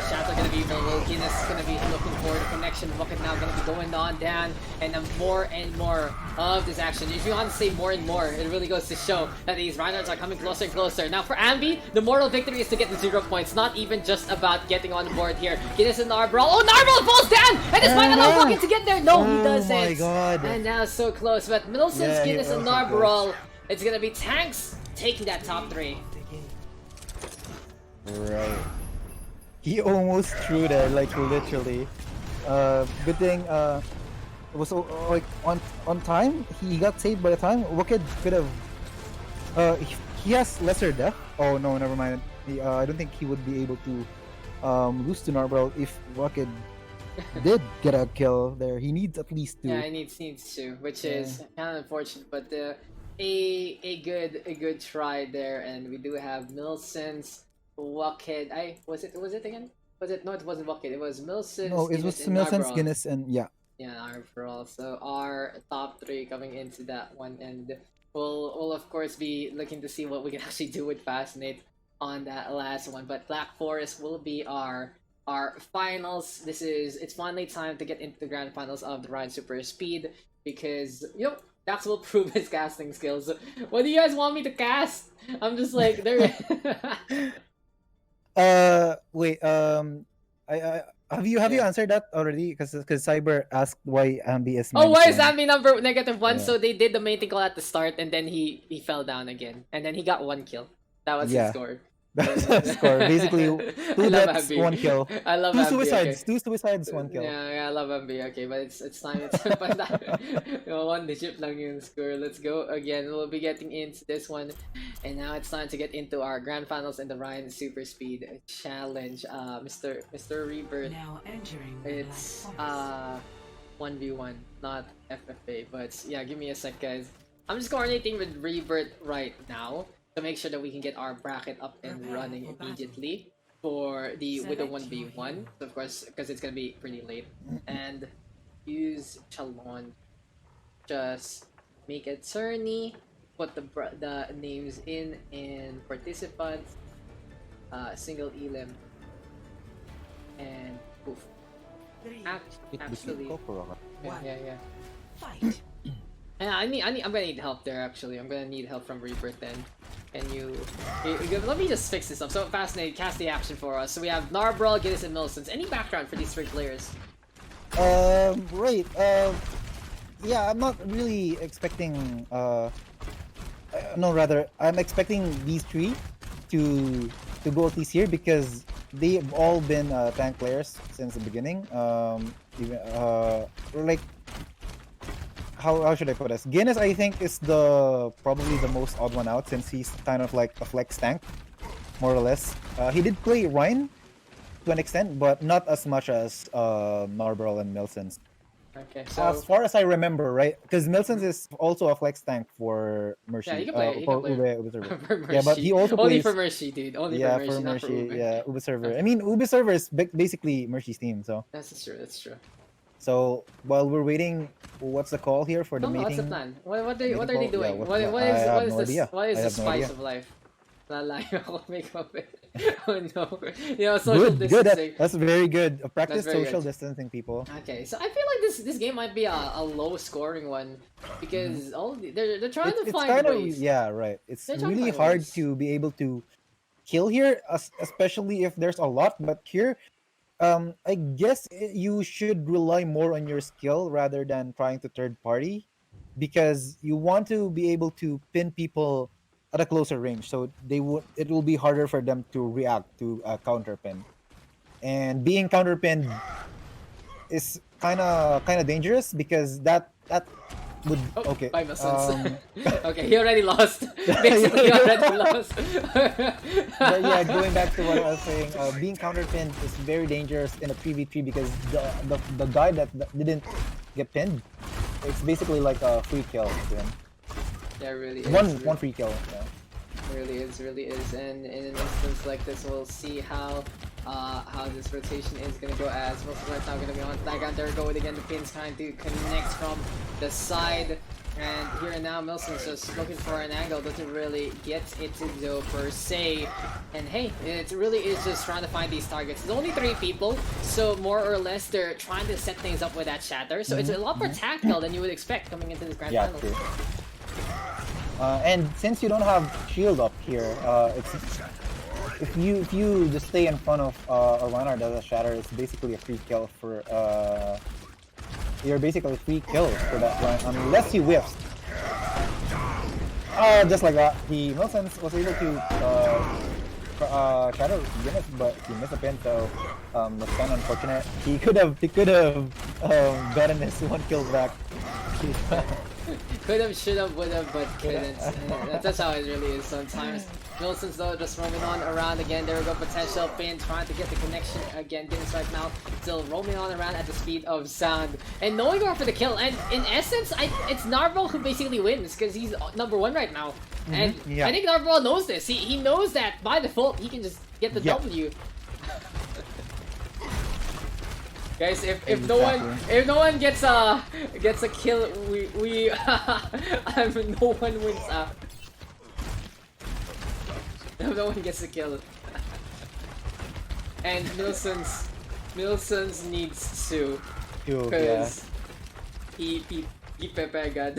Shots are gonna be available. Guinness is gonna be looking for the connection. Bucket now gonna be going on down, and more and more of this action. If you want to say more and more, it really goes to show that these Reinhardts are coming closer and closer. Now for Ambi, the moral victory is to get the 0 points, not even just about getting on the board here. Guinness and Narvel. Oh, Narvel falls down, and it's might allow Bucket to get there. No, he doesn't. Oh my god! And now so close, but Milson's, Guinness, and Narvel. It's gonna be tanks taking that top 3. Right. He almost threw that, like literally. Good thing it was like on time. He got saved by the time. Wicked could have. He has lesser death. Oh no, never mind. I don't think he would be able to lose to Narvel if Wicked did get a kill there. He needs at least 2. Yeah, he needs to, which is kind of unfortunate, but a good try there, and we do have Milson's. Wicked. Was it again? No, it wasn't Wicked. It was Milson's. No, it was Milson's, Guinness, and yeah. Yeah, Narvel. So our top 3 coming into that one, and we'll of course be looking to see what we can actually do with Fascinate on that last one. But Black Forest will be our finals. It's finally time to get into the grand finals of the Ryan Super Speed because Daks will prove his casting skills. What do you guys want me to cast? I'm just like there. Wait. I have you answered that already? Because Cyber asked why Ambi is. Oh, why is Ambi number -1? Yeah. So they did the main thing at the start, and then he fell down again, and then he got 1 kill. That was his score. That's the score. Basically, I 2 love deaths, Ambi. 1 kill. I love 2 Ambi, suicides, okay. 2 suicides, 1 kill. Yeah, I love Ambi. Okay, but it's time. It's but one digit lang yung score. Let's go again. We'll be getting into this one, and now it's time to get into our grand finals in the Ryan Super Speed Challenge. Mr. Rebirth. Now entering the It's black forest. 1v1, not FFA. But yeah, give me a sec, guys. I'm just coordinating with Rebirth right now to make sure that we can get our bracket up and Prepare running for battle. immediately for the with the Select your 1v1, hero. of course, because it's gonna be pretty late. And use Chalon. Just make it tourney. Put the names in and participants. Single elim. And poof. 3, Actually, One. yeah. fight. Yeah, I'm gonna need help there actually. I'm gonna need help from Rebirth then. Can let me just fix this up. So Fascinate, cast the action for us. So we have Narbrawl, Giddis, and Millicent. Any background for these 3 players? Right. Yeah, I'm not really expecting. No, rather, I'm expecting these 3 to go at least here because they've all been tank players since the beginning. Even like how should I put this? Guinness, I think, is probably the most odd one out since he's kind of like a flex tank, more or less. He did play Rhine to an extent, but not as much as Narbrel and Milsons. Okay, so As far as I remember, right? Because Milsons is also a flex tank for Mercy. yeah, he can play. He can For play Ube server. for Mercy. Yeah, but he also only plays. for Mercy, dude. Only Yeah, for Mercy, not for Ube. Yeah, Ube server. I mean, Ube server is basically Mercy's team. So That's true. That's true. while we're waiting, what's the call here for the No, what's the meeting? plan? What are they Meeting call? doing? Yeah, What I have is no this? idea. What is I the have no spice idea. of life? Lalayo ako make up it. Oh no. You know, social Good, good. distancing. That's very good. Practice very social good. distancing, people. Okay, so I feel like this game might be a low scoring one because they're trying to It's find kind of ways. yeah, right. It's They're trying to really find hard ways. to be able to kill here, especially if there's a lot. But here, I guess you should rely more on your skill rather than trying to third party, because you want to be able to pin people at a closer range, so it will be harder for them to react to a counter pin. And being counter pinned is kind of dangerous because that would Oh, okay. 5 essence. Okay, he already lost. Basically, he Yeah. already lost. But yeah, going back to what I was saying, being counter pinned is very dangerous in a 3v3 because the guy that didn't get pinned, it's basically like a free kill to him. Yeah, really is. One free kill. Yeah. Really is. And in an instance like this, we'll see how this rotation is gonna go. As most of the time gonna be on background. There we go again. The pin's trying to connect from the side. And here and now, Milson's just looking for an angle. Doesn't really get it to go per se. And hey, it really is just trying to find these targets. There's only 3 people, so more or less they're trying to set things up with that shatter. So it's a lot more tactical than you would expect coming into this grand Yeah, final. true. And since you don't have shield up here, if you just stay in front of a Reinhardt that has a shatter, it's basically a free kill for you're basically free kills for that one unless he whiffs. Just like that, the Milson was able to shatter Guinness, but he missed a pin, so that's kind of unfortunate. He could have gotten his 1 kill back. Could have, should have, would have, but couldn't. That's how it really is sometimes. Milson's though just roaming on around again. There we go, potential pin, trying to get the connection again. Guinness right now still roaming on around at the speed of sound and knowing where for the kill. And in essence, it's Narval who basically wins because he's #1 right now. And yeah. I think Narval knows this. He knows that by default he can just get the W. Guys, if no one gets a kill, we no one wins. No one gets a kill. And Milson's needs to, because he pepegan.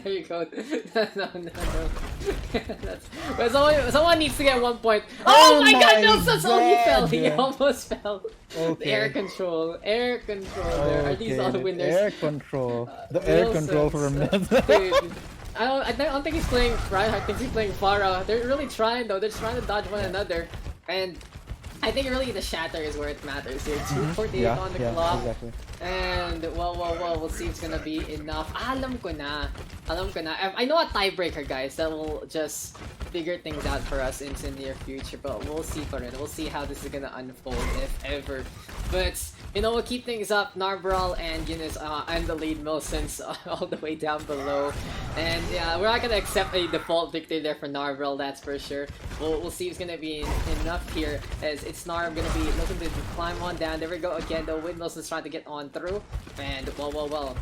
There you go. No. But someone needs to get 1 point. Oh my god, Milson's he fell. He almost fell. Okay. Air control there. Are these all the winners? air control. The air control for a minute. Dude, don't think he's playing Reinhardt. I think he's playing Pharah. They're really trying though. They're trying to dodge one another, and I think really the shatter is where it matters here. 2:48 on the clock. Exactly. And well, we'll see if it's gonna be enough. Alam ko na. I know a tiebreaker, guys, that will just figure things out for us into the near future. But we'll see for it. We'll see how this is gonna unfold, if ever. But you know, we'll keep things up. Narbral and Guinness and the lead Milsons all the way down below. And yeah, we're not gonna accept a default victory there for Narbral, that's for sure. We'll see if it's gonna be enough here, as it's Narb gonna be looking to climb on down. There we go again though, with Milson's trying to get on through. And well.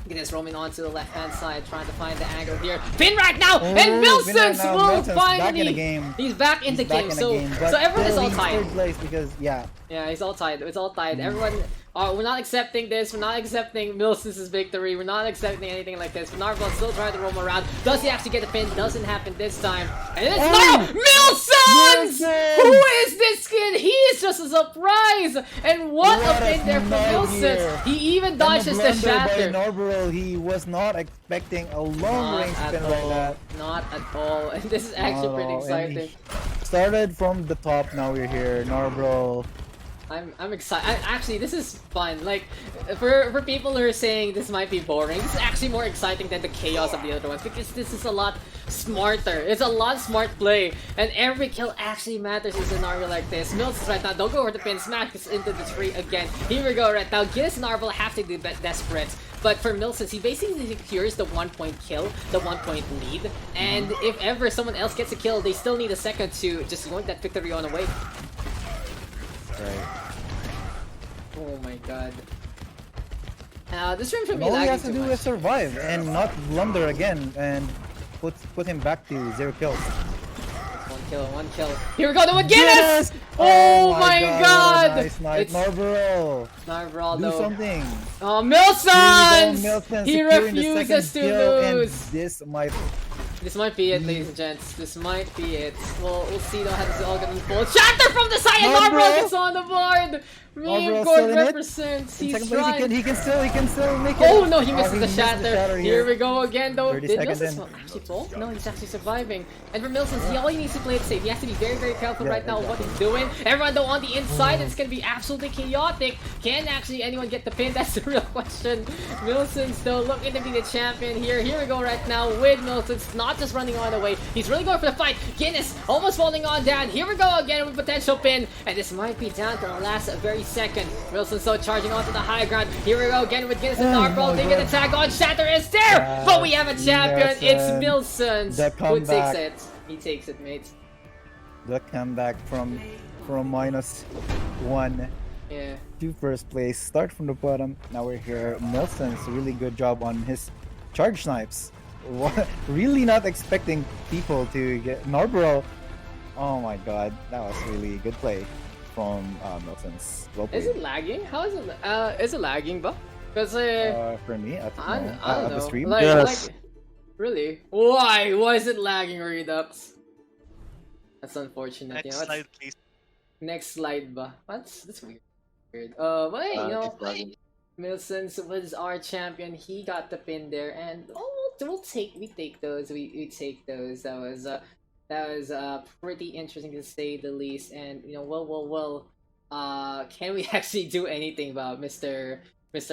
Guinness roaming onto the left-hand side, trying to find the angle here. Pin right now! And Milsons will finally... He's back in the game, so everyone is all tied. Third place because, yeah, he's all tied. It's all tied. Everyone... we're not accepting this. We're not accepting Milsons' victory. We're not accepting anything like this. Narval still trying to roam around. Does he actually get the pin? Doesn't happen this time. And it's Milsons! Who is this kid? He is just a surprise! And what a pin there for Milsons! He even dodges the shatter. Narval, he was not expecting a long range spin like that. Not at all. And this is actually pretty exciting. Started from the top, now we're here. Narval. I'm excited. Actually, this is fun. Like, for people who are saying this might be boring, this is actually more exciting than the chaos of the other ones, because this is a lot smarter. It's a lot smart play, and every kill actually matters in a scenario like this. Mills right now, don't go for the pin, smash into the tree again. Here we go right now. Guinness and Narval have to be desperate. But for Milsons, he basically secures the 1-point kill, the 1-point lead, and if ever someone else gets a kill, they still need a second to just yoink that victory on away. Right. Oh my god. This room should be All he lagging has to too do much. is survive and not blunder again, and put him back to 0 kills. One kill. Here we go, the Guinness! Oh my god! Nice night, It's Narval, do though. something. Oh, Milsons! Milsons He securing the refuses second to kill, lose. and This might be it, ladies and gents. This might be it. We'll see though how this is all gonna unfold. Shatter from the side, and Narval gets on the board. Meme God represents. He's trying. He can still make it. Oh no, he misses the shatter. Here we go again though. 30 Did seconds Milsons in. actually fall? No, he's actually surviving. And for Milsons, he only needs to play it safe. He has to be very, very careful right now what he's doing. Everyone though on the inside, it's gonna be absolutely chaotic. Can actually anyone get the pin? That's the real question. Milsons though looking to be the champion here. Here we go right now with Milsons, not just running on away. He's really going for the fight. Guinness almost falling on down. Here we go again with potential pin. And this might be down to the last very second. Milsons so charging onto the high ground. Here we go again with Guinness and Narval. They get the tag on. Shatter is there! But we have a champion. It's Milsons who takes it. He takes it, mate. The comeback from -1 Yeah. to first place. Start from the bottom. Now we're here. Milson's really good job on his charge snipes. Really not expecting people to get Narval. Oh my god, that was really good play from Milson's. Well played. Is it lagging? How is it? Is it lagging, but because for me, I I don't don't the know. stream. Like, really? Why? Why is it lagging, Redux? That's unfortunate. Next you know, slide, please. Next slide, ba? That's weird. But hey, you know, Milsons was our champion. He got the pin there, and we take those. We take those. That was pretty interesting to say the least. And you know, well. Can we actually do anything about Mr.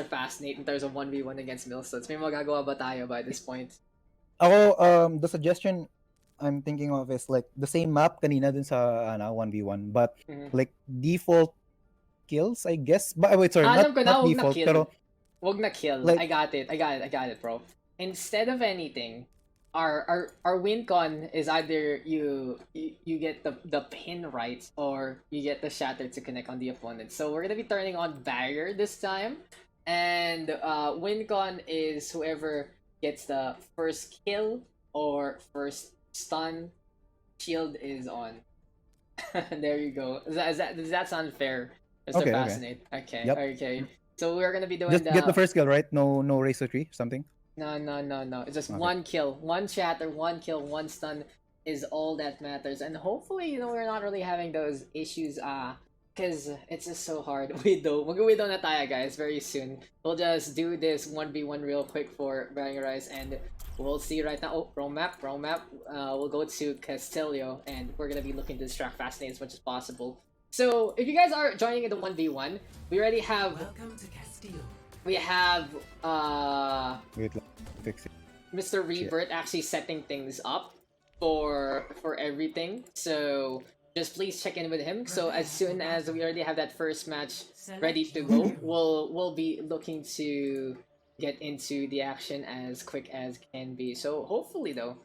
Fascinate in terms of 1v1 against Milsons? May magagawa ba tayo by this point? The suggestion I'm thinking of is like the same map kanina dun sa 1v1, but like default kills, I guess. But wait, sorry, not default, pero wag na kill. Like, I got it, bro. Instead of anything, our win con is either you get the pin right, or you get the shatter to connect on the opponent. So we're gonna be turning on barrier this time, and win con is whoever gets the first kill or first stun. Shield is on. There you go. Does that sound fair, Mr. Okay, Fascinate? Okay. Yep. Okay. So we're gonna be doing just get the first kill, right? No race to 3, something. No. It's just Okay. one kill, one shatter, one kill, one stun is all that matters. And hopefully, you know, we're not really having those issues because it's just so hard. Mag-widow na tayo, guys, very soon. We'll just do this 1v1 real quick for Bragging Rice, and we'll see right now. Oh, wrong map. We'll go to Castillo, and we're gonna be looking to distract Fascinate as much as possible. So, if you guys are joining in the 1v1, we already have... Welcome to Castillo. We have, Wait lang. Fix it. Mr. Rebirth actually setting things up for everything. So just please check in with him. So as soon as we already have that first match ready to go, we'll be looking to get into the action as quick as can be. So hopefully though,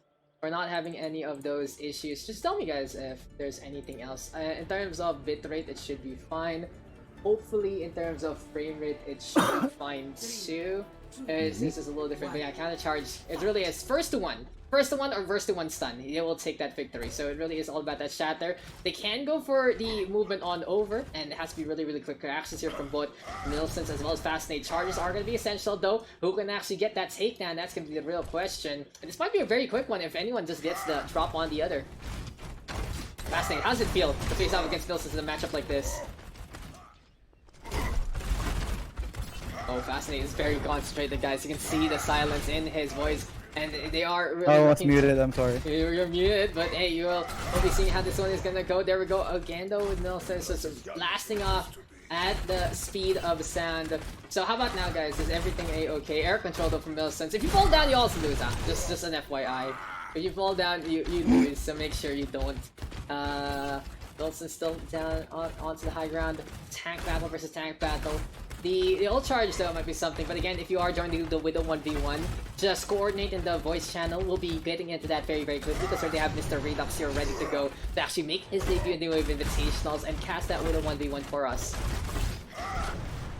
we're not having any of those issues. Just tell me guys if there's anything else. In terms of bitrate, it should be fine. Hopefully in terms of frame rate, it should be fine too. This is a little different, but yeah, counter charge. It really is first to one or verse to one stun. It will take that victory. So it really is all about that shatter. They can go for the movement on over, and it has to be really quick reactions here from both Nilsons as well as Fascinate. Charges are going to be essential though. Who can actually get that takedown? That's going to be the real question. And this might be a very quick one if anyone just gets the drop on the other. Fascinate, how does it feel to face off against Nilsons in a matchup like this? Oh, Fascinate is very concentrated, guys. You can see the silence in his voice, and they are really. Oh, I was muted. I'm sorry. You're muted, but hey, we'll be seeing how this one is gonna go. There we go again, though, with Nelson just blasting off at the speed of sound. So how about now, guys? Is everything a-okay? Air control though from Millicent. If you fall down, you also lose. Just an FYI. If you fall down, you lose. So make sure you don't. Millicent's still down onto the high ground. Tank battle versus tank battle. The ult charge though might be something, but again, if you are joining the Widow 1v1, just coordinate in the voice channel. We'll be getting into that very quickly because they have Mr. Redux here ready to go to actually make his debut in the Wave Invitationals and cast that Widow 1v1 for us.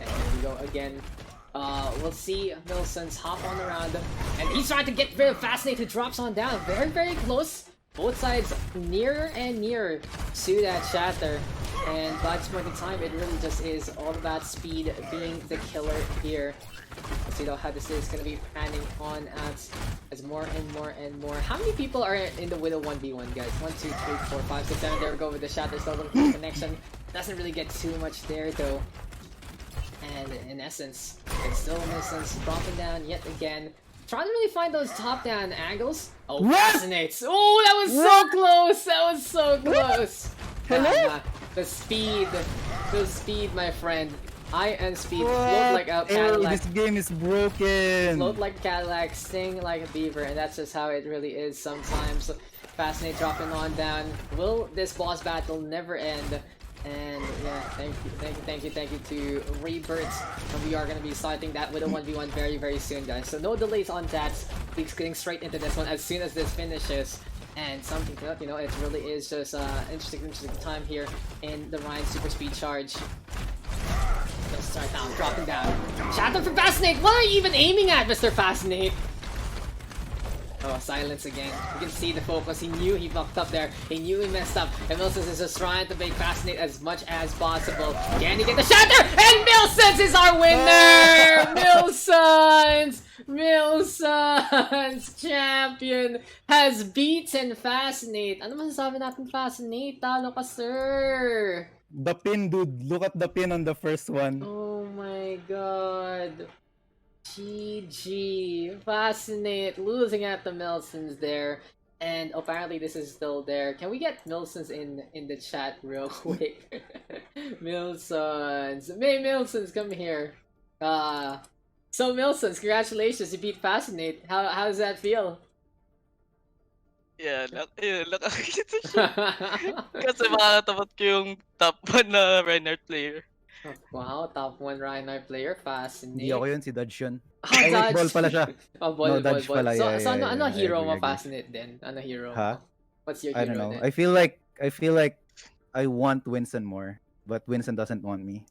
And here we go again. We'll see Milson's hop on around, and he's trying to get rid of Fascinate, who drops on down. Very close. Both sides nearer and nearer to that shatter. And by this point in time, it really just is all about speed being the killer here. Let's see though how this is going to be panning on as more and more. How many people are in the Widow 1v1, guys? 1, 2, 3, 4, 5, 6, 7. There we go with the shatter. Still looking for connection. Doesn't really get too much there though. And in essence, it's still in essence dropping down yet again. Trying to really find those top-down angles. Oh, Fascinates. Oh, that was so close. That was so close. The speed, my friend. High-end speed. Float like a Cadillac. This game is broken. Float like a Cadillac, sting like a beaver, and that's just how it really is sometimes. Fascinate dropping on down. Will this boss battle never end? And yeah, thank you to Rebirth. And we are gonna be starting that with a 1v1 very soon, guys. So no delays on that. We're getting straight into this one as soon as this finishes. And something to note, you know, it really is just interesting time here in the Ryan Super Speed Charge. Let's start down, dropping down. Shatter for Fascinate! What are you even aiming at, Mr. Fascinate? Oh, silence again. You can see the focus. He knew he fucked up there. He knew he messed up. And Milsons is just trying to make Fascinate as much as possible. Can he get the shatter? And Milsons is our winner! Milsons champion has beaten Fascinate. Ano masasabi natin, Fascinate? Talo ka, sir! The pin, dude. Look at the pin on the first one. Oh my god. GG. Fascinate losing at the Milsons there. And apparently this is still there. Can we get Milsons in the chat real quick? Milsons. Hey Milsons, come here. So Milsons, congratulations, you beat Fascinate. How does that feel? Yeah, nakakita siya. Kasi makakatapat ko yung top 1 na Reinhardt player. Wow, top 1 Reinhardt player, Fascinate. Hindi ako yun, si Dodge yun. Ay, Dodge. Ball pala siya. Oh, ball. Pala. So, Yeah, ano yeah, hero I mo, agree. Fascinate din? Ano hero Huh? mo? What's your I hero don't know. then? I feel like I want Winston more, but Winston doesn't want me.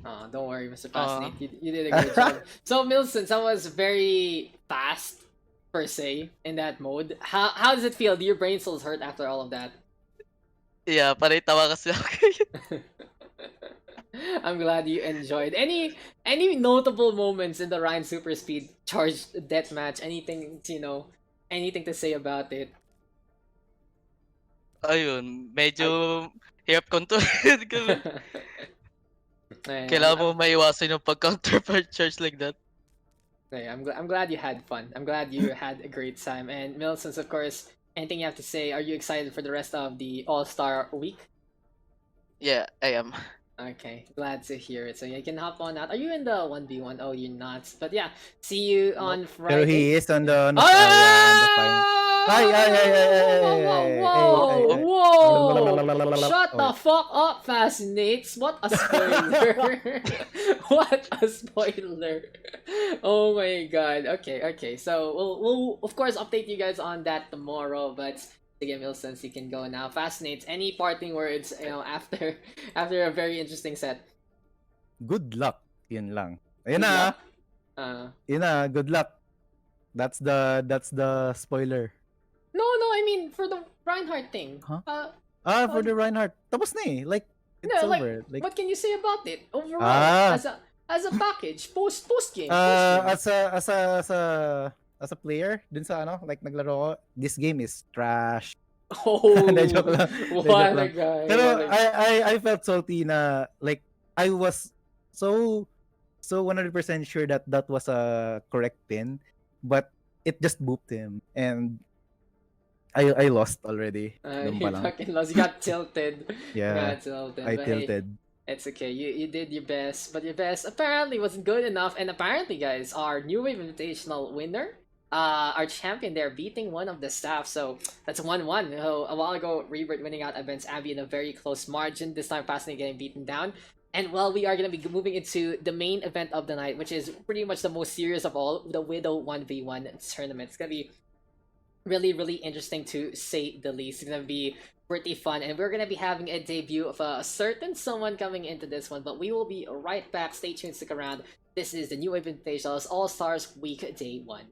Oh, don't worry, Mr. Fascinate. You did a good job. So, Milson, that was very fast, per se, in that mode. How does it feel? Do your brain cells hurt after all of that? Yeah, panay tawa kasi ako. I'm glad you enjoyed. Any notable moments in the Ryan Super Speed Charged Deathmatch? Anything to say about it? Ayun, medyo Hirap controlin. Ganun. Ay, Kailangan mo maiwasan yung pag-counter charge like that. I'm glad you had fun. I'm glad you had a great time. And Milsons, of course, anything you have to say? Are you excited for the rest of the All Star week? Yeah, I am. Okay, glad to hear it. So you can hop on out. Are you in the 1v1? Oh, you're not. But yeah, see you on Pero Friday. he is on Yeah. the on the final. Ay, ay, ay, ay, ay, Whoa, whoa, ay, whoa, ay, ay. whoa! Shut Oh, the wait. fuck up, Fascinates! What a spoiler! What a spoiler! Oh my god. Okay, okay. So we'll of course update you guys on that tomorrow. But again, Milsons, you can go now. Fascinates. Any parting words? After after a very interesting set. Good luck. Yun lang. Ayun Good na. luck. Uh, Yun na. Good luck. That's the spoiler. no, I mean for the Reinhardt thing. Huh? For Uh, the Reinhardt. Tapos na eh. Like, it's no, like, over. Like, what can you say about it overall ah, as a package post game? as a player, dun sa ano, like naglaro ko, this game is trash. De joke Oh, lang. De joke what a lang. guy! Pero What a I felt salty na like I was so 100% sure that that was a correct pin, but it just booped him and I lost already. Doon pa you lang. fucking lost. You got tilted. You Yeah, got tilted. I But hey, tilted. it's okay. You did your best, but your best apparently wasn't good enough. And apparently, guys, our New Wave Invitational winner, our champion there, beating one of the staff. So that's 1-1. So a while ago, Rebirth winning out against Abby in a very close margin. This time, Fascinate getting beaten down. And well, we are going to be moving into the main event of the night, which is pretty much the most serious of all, the Widow 1v1 tournament. It's going to be really interesting to say the least. It's gonna be pretty fun, and we're gonna be having a debut of a certain someone coming into this one. But we will be right back. Stay tuned, stick around. This is the New Invitationals All Stars Week Day 1.